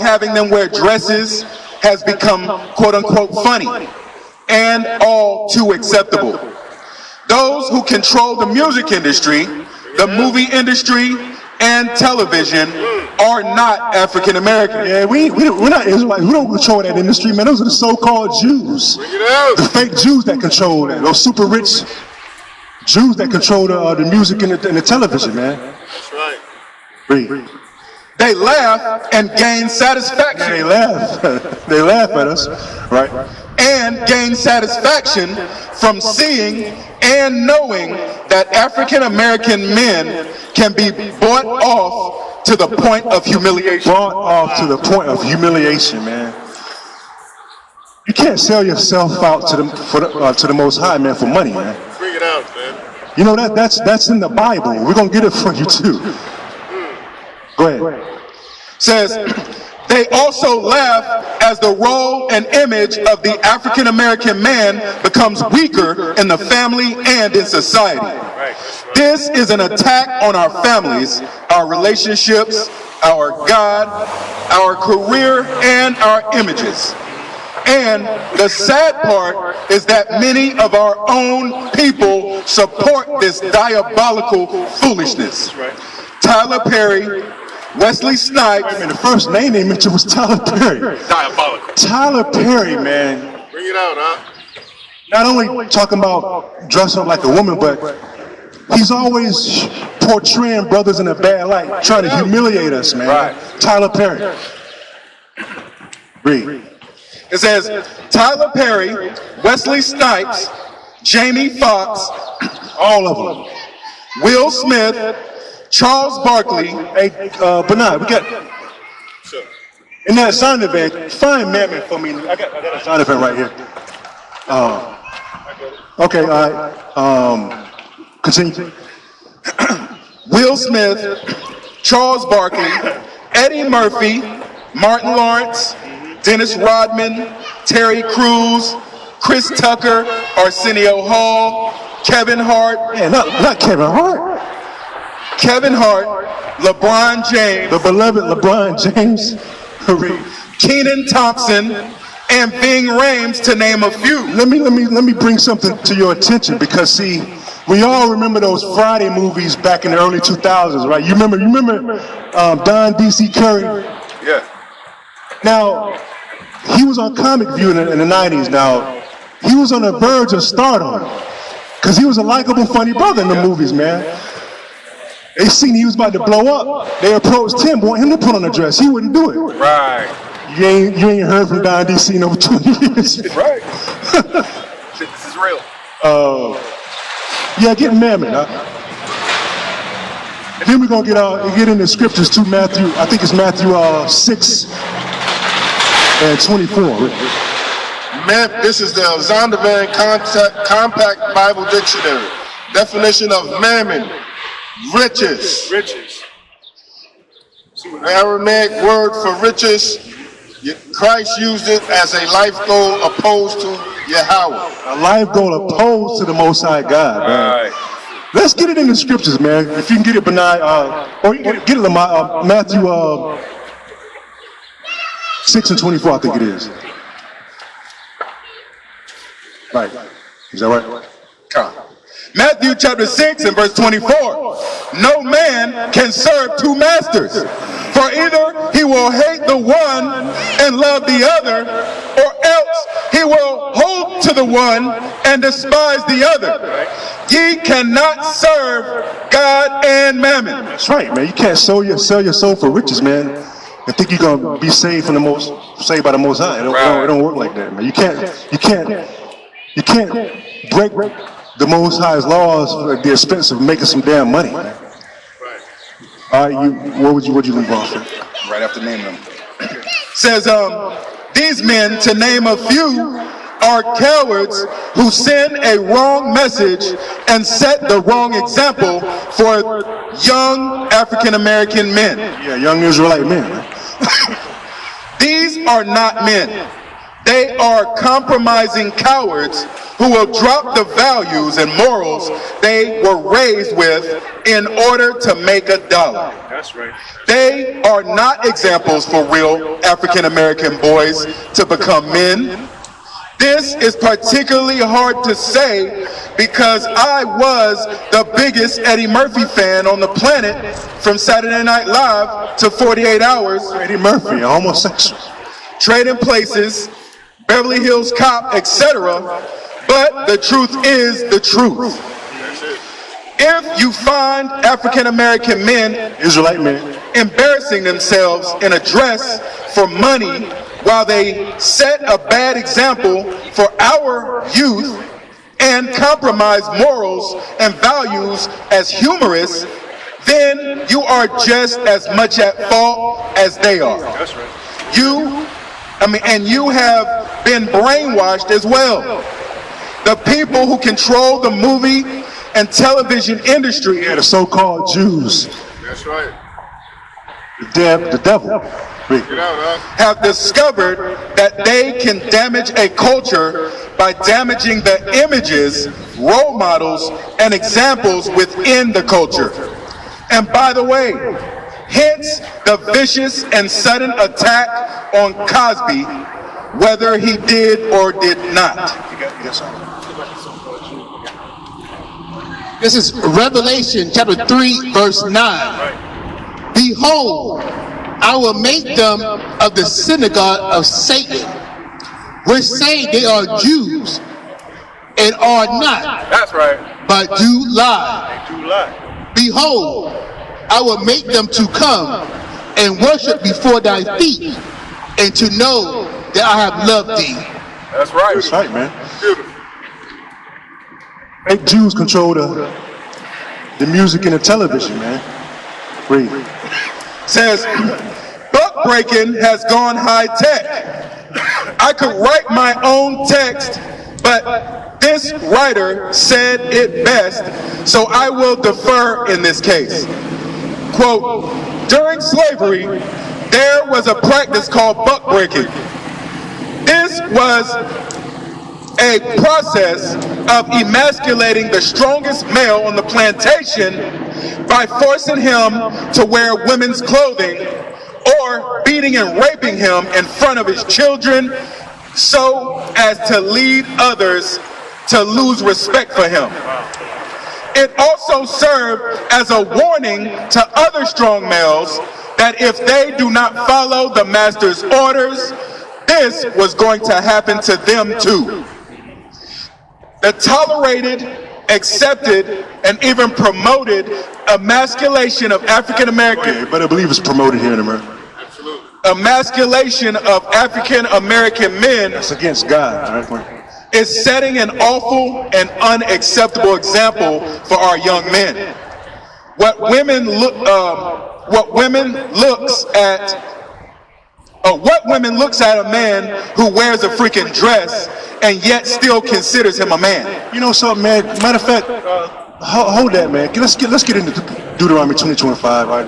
having them wear dresses has become quote-unquote funny and all too acceptable. Those who control the music industry, the movie industry, and television are not African American. Yeah, we're not Israelites. We don't control that industry, man. Those are the so-called Jews. The fake Jews that control that. Those super rich Jews that control the music and the television, man. That's right. Read. They laugh and gain satisfaction. They laugh. They laugh at us, right? And gain satisfaction from seeing and knowing that African American men can be bought off to the point of humiliation. Brought off to the point of humiliation, man. You can't sell yourself out to the Most High, man, for money, man. Bring it out, man. You know that's in the Bible. We're gonna get it for you too. Go ahead. Says, they also laugh as the role and image of the African American man becomes weaker in the family and in society. This is an attack on our families, our relationships, our God, our career, and our images. And the sad part is that many of our own people support this diabolical foolishness. Tyler Perry, Wesley Snipes. I mean, the first name they mentioned was Tyler Perry. Diabolical. Tyler Perry, man. Bring it out, huh? Not only talking about dressing up like a woman, but he's always portraying brothers in a bad light, trying to humiliate us, man. Right. Tyler Perry. Read. It says, Tyler Perry, Wesley Snipes, Jamie Foxx, All of them. Will Smith, Charles Barkley. Hey, Bernard, we got Sure. in that sound event. Find Mammon for me. I got a sound event right here. Okay, all right. Continue. Will Smith, Charles Barkley, Eddie Murphy, Martin Lawrence, Dennis Rodman, Terry Crews, Chris Tucker, Arsenio Hall, Kevin Hart. Man, not Kevin Hart. Kevin Hart, LeBron James, The beloved LeBron James. Kenan Thompson, and Ving Rhames, to name a few. Let me bring something to your attention, because see, we all remember those Friday movies back in the early 2000s, right? You remember Don D.C. Curry? Yeah. Now, he was on Comic View in the 90s. Now, he was on the verge of stardom because he was a likable, funny brother in the movies, man. They seen he was about to blow up. They approached him, want him to put on a dress. He wouldn't do it. Right. You ain't heard from Don D.C. in over 20 years. Right. This is real. Yeah, get Mammon. And then we're gonna get into scriptures too. Matthew, I think it's Matthew 6 and 24. This is the Zondervan Compact Bible Dictionary. Definition of mammon: riches. Riches. The Aramaic word for riches. Christ used it as a life goal opposed to Yahweh. A life goal opposed to the Most High God, man. Right. Let's get it in the scriptures, man. If you can get it, Benai, or you can get it, Lamar, Matthew 6 and 24, I think it is. Right. Is that right? Matthew chapter 6 and verse 24. No man can serve two masters, for either he will hate the one and love the other, or else he will hold to the one and despise the other. Ye cannot serve God and mammon. That's right, man. You can't sell your soul for riches, man, and think you're gonna be saved by the Most High. It don't work like that, man. You can't break the Most High's laws at the expense of making some damn money. Right. All right, what'd you leave off with? Right after naming them. Says, these men, to name a few, are cowards who send a wrong message and set the wrong example for young African American men. Yeah, young Israelite men. Man. These are not men. They are compromising cowards who will drop the values and morals they were raised with in order to make a dollar. That's right. They are not examples for real African American boys to become men. This is particularly hard to say because I was the biggest Eddie Murphy fan on the planet from Saturday Night Live to 48 Hours. Eddie Murphy, a homosexual. Trading Places, Beverly Hills Cop, etc. But the truth is the truth. If you find African American men, Israelite men, embarrassing themselves in a dress for money while they set a bad example for our youth and compromise morals and values as humorous, then you are just as much at fault as they are. That's right. And you have been brainwashed as well. The people who control the movie and television industry, the so-called Jews, That's right. the devil. Get out, huh? have discovered that they can damage a culture by damaging the images, role models, and examples within the culture. And by the way, hence the vicious and sudden attack on Cosby, whether he did or did not. This is Revelation chapter 3, verse 9. Behold, I will make them of the synagogue of Satan, which say they are Jews, and are not, That's right. but do lie. They do lie. Behold, I will make them to come and worship before thy feet, and to know that I have loved thee. That's right. That's right, man. Beautiful. Fake Jews control the music and the television, man. Read. Says, buck breaking has gone high tech. I could write my own text, but this writer said it best, so I will defer in this case. Quote, during slavery, there was a practice called buck breaking. This was a process of emasculating the strongest male on the plantation by forcing him to wear women's clothing or beating and raping him in front of his children so as to lead others to lose respect for him. It also served as a warning to other strong males that if they do not follow the master's orders, this was going to happen to them too. The tolerated, accepted, and even promoted emasculation of African American. You better believe it's promoted here in America. Emasculation of African American men That's against God. Right? is setting an awful and unacceptable example for our young men. What women looks at a man who wears a freaking dress and yet still considers him a man. You know something, man? Matter of fact, hold that, man. Let's get into Deuteronomy 20:25. All right,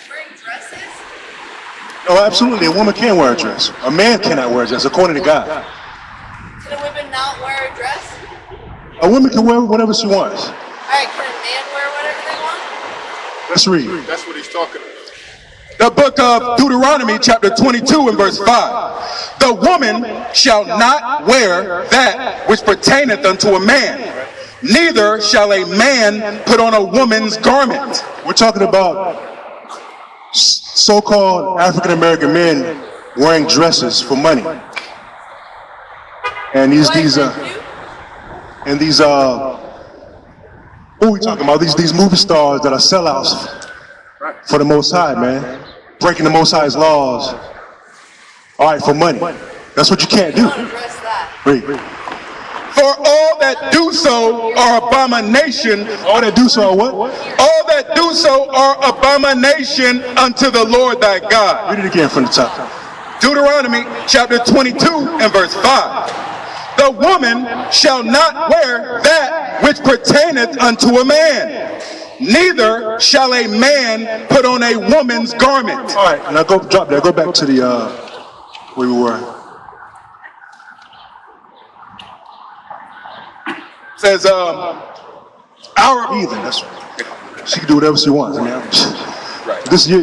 Wearing dresses? oh, absolutely, a woman can wear a dress. A man cannot wear a dress, according to God. Can a woman not wear a dress? A woman can wear whatever she wants. Alright, can a man wear whatever they want? Let's read. That's what he's talking about. The book of Deuteronomy chapter 22 and verse 5. The woman shall not wear that which pertaineth unto a man, neither shall a man put on a woman's garment. We're talking about so-called African-American men wearing dresses for money. And these what are we talking about? These movie stars that are sellouts for the Most High, man. Breaking the Most High's laws. All right, for money. That's what you can't do. Don't dress that. Read. For all that do so are abomination. All that do so are what? All that do so are abomination unto the Lord thy God. Read it again from the top. Deuteronomy chapter 22 and verse 5. The woman shall not wear that which pertaineth unto a man, neither shall a man put on a woman's garment. All right, now drop that. Go back to the where we were. Says, our Heathen, that's right. She can do whatever she wants, man. Right. This, you're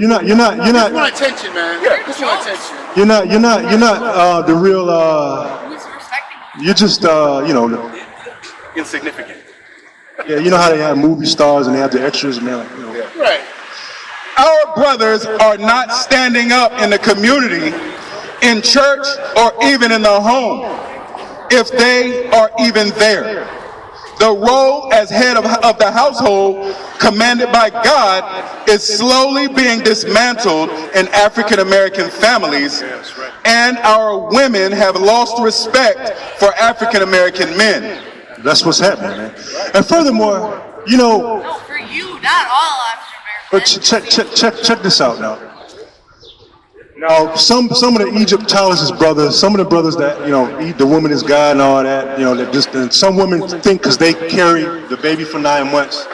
not, Just want attention, man. Just want attention. you're not the real, Who's respecting you're just, insignificant. yeah, you know how they have movie stars and they have the extras and they're like, Right. Our brothers are not standing up in the community, in church, or even in the home, if they are even there. The role as head of the household commanded by God is slowly being dismantled in African American families, and our women have lost respect for African American men. that's what's happening, man. And furthermore, No, for you, not all African but Americans. check this out now. Now, some of the Egyptologist brothers, some of the brothers that, the woman is God and all that, that just, and some women think because they carry the baby for 9 months,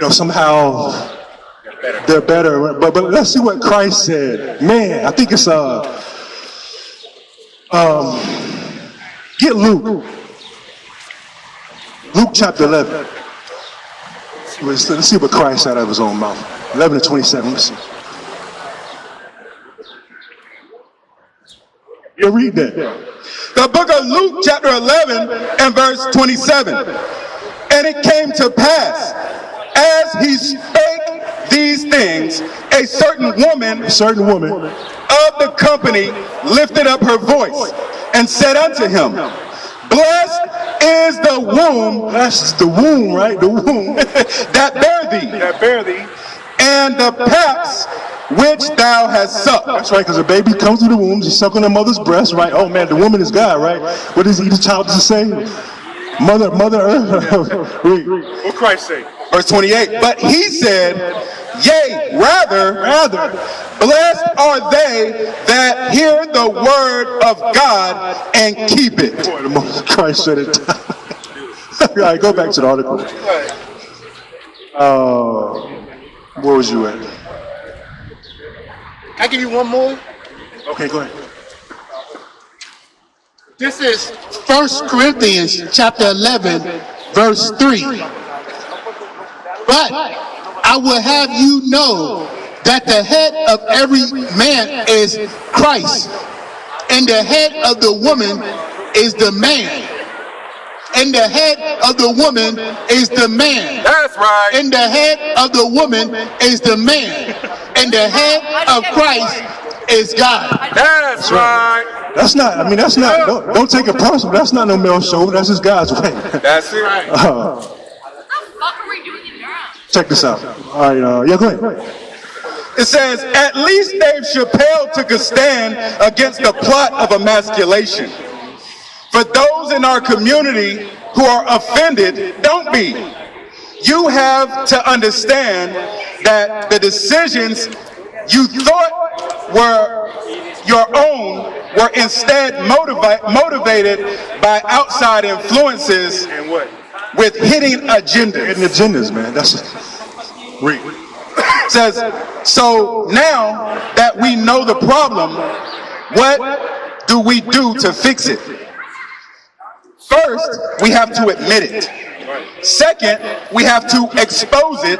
somehow they're better. But let's see what Christ said. Man, I think it's, get Luke. Luke chapter 11. Let's see what Christ said out of his own mouth. 11 to 27, let's see. You read that. The book of Luke chapter 11 and verse 27. And it came to pass, as he spake these things, a certain woman of the company lifted up her voice and said unto him, Blessed is the womb, right? The womb that bare thee, and the paps which thou hast sucked. That's right, because the baby comes through the womb, she's sucking her mother's breast, right? Oh man, the woman is God, right? What does each child to say? Mother Earth. Read. What Christ say? Verse 28. But he said, Yea, rather, blessed are they that hear the word of God and keep it. Boy, the most Christ said it. All right, go back to the article. Where was you at? Can I give you one more? Okay, go ahead. This is 1 Corinthians chapter 11, verse 3. But I will have you know that the head of every man is Christ, and the head of the woman is the man. And the head of the woman is the man. That's right. And the head of the woman is the man. And the head of Christ is God. That's right. That's not, don't take it personal. That's not no male show. That's just God's way. That's it. What the fuck are we doing in Durham? Check this out. All right, yeah, go ahead. It says, at least Dave Chappelle took a stand against the plot of emasculation. For those in our community who are offended, don't be. You have to understand that the decisions you thought were your own were instead motivated by outside influences with hidden agendas. Hidden agendas, man. That's read. Says, so now that we know the problem, what do we do to fix it? First, we have to admit it. Second, we have to expose it.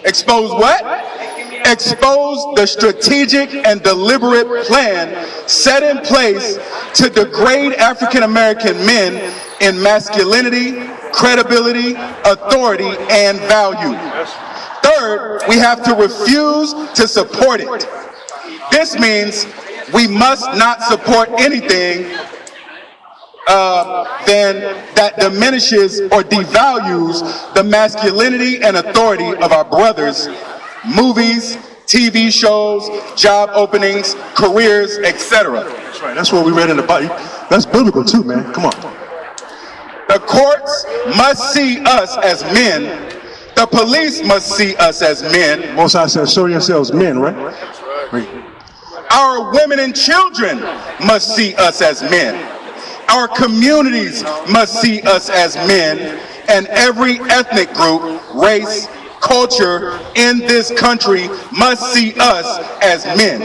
Expose what? Expose the strategic and deliberate plan set in place to degrade African American men in masculinity, credibility, authority, and value. Third, we have to refuse to support it. This means we must not support anything then that diminishes or devalues the masculinity and authority of our brothers, movies, TV shows, job openings, careers, etc. That's right. That's what we read in the Bible. That's biblical too, man. Come on. The courts must see us as men. The police must see us as men. Most High says, show yourselves men, right? Right. Our women and children must see us as men. Our communities must see us as men, and every ethnic group, race, culture in this country must see us as men.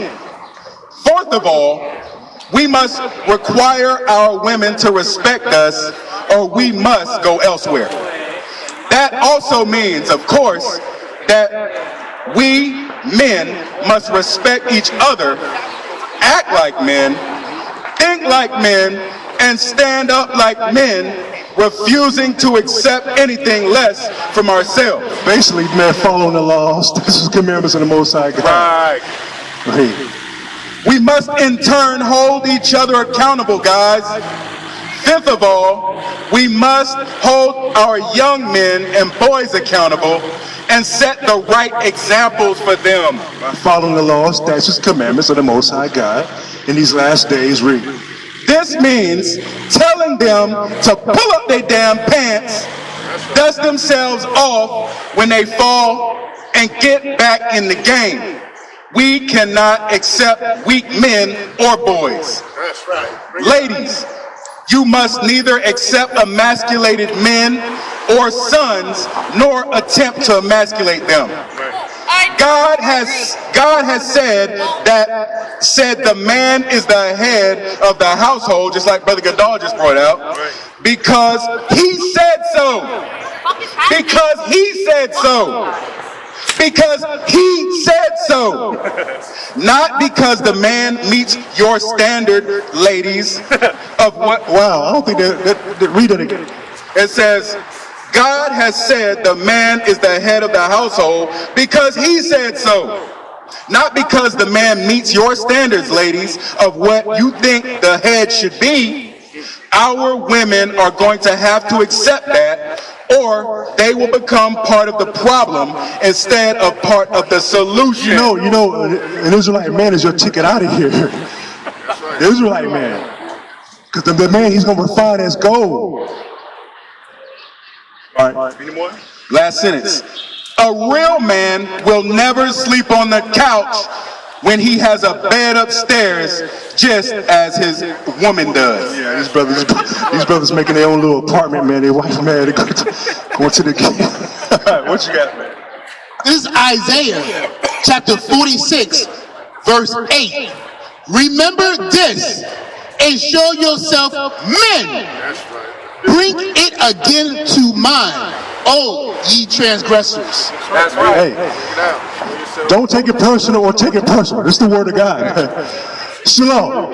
Fourth of all, we must require our women to respect us, or we must go elsewhere. That also means, of course, that we men must respect each other, act like men, think like men, and stand up like men, refusing to accept anything less from ourselves. Basically, man, following the laws, this is commandments of the Most High God. Right. We must in turn hold each other accountable, guys. Fifth of all, we must hold our young men and boys accountable and set the right examples for them. Following the laws, statutes, commandments of the Most High God in these last days, read. This means telling them to pull up their damn pants, dust themselves off when they fall, and get back in the game. We cannot accept weak men or boys. That's right. Ladies, you must neither accept emasculated men or sons, nor attempt to emasculate them. God has said the man is the head of the household, just like Brother Gadal just brought out, because he said so. Because he said so. Because he said so. Not because the man meets your standard, ladies, of what. Wow, I don't think that read it again. It says, God has said the man is the head of the household because he said so. Not because the man meets your standards, ladies, of what you think the head should be. Our women are going to have to accept that, or they will become part of the problem instead of part of the solution. You know, an Israelite man is your ticket out of here. The Israelite man. Because the man he's going to refine as gold. All right. Any more? Last sentence. A real man will never sleep on the couch when he has a bed upstairs, just as his woman does. Yeah, these brothers making their own little apartment, man. Their wife, man, they going to the game. What you got, man? This is Isaiah chapter 46, verse 8. Remember this and show yourself men. That's right. Bring it again to mind, O ye transgressors. That's right. Hey, Get out. don't take it personal or take it personal. This is the word of God. Shalom.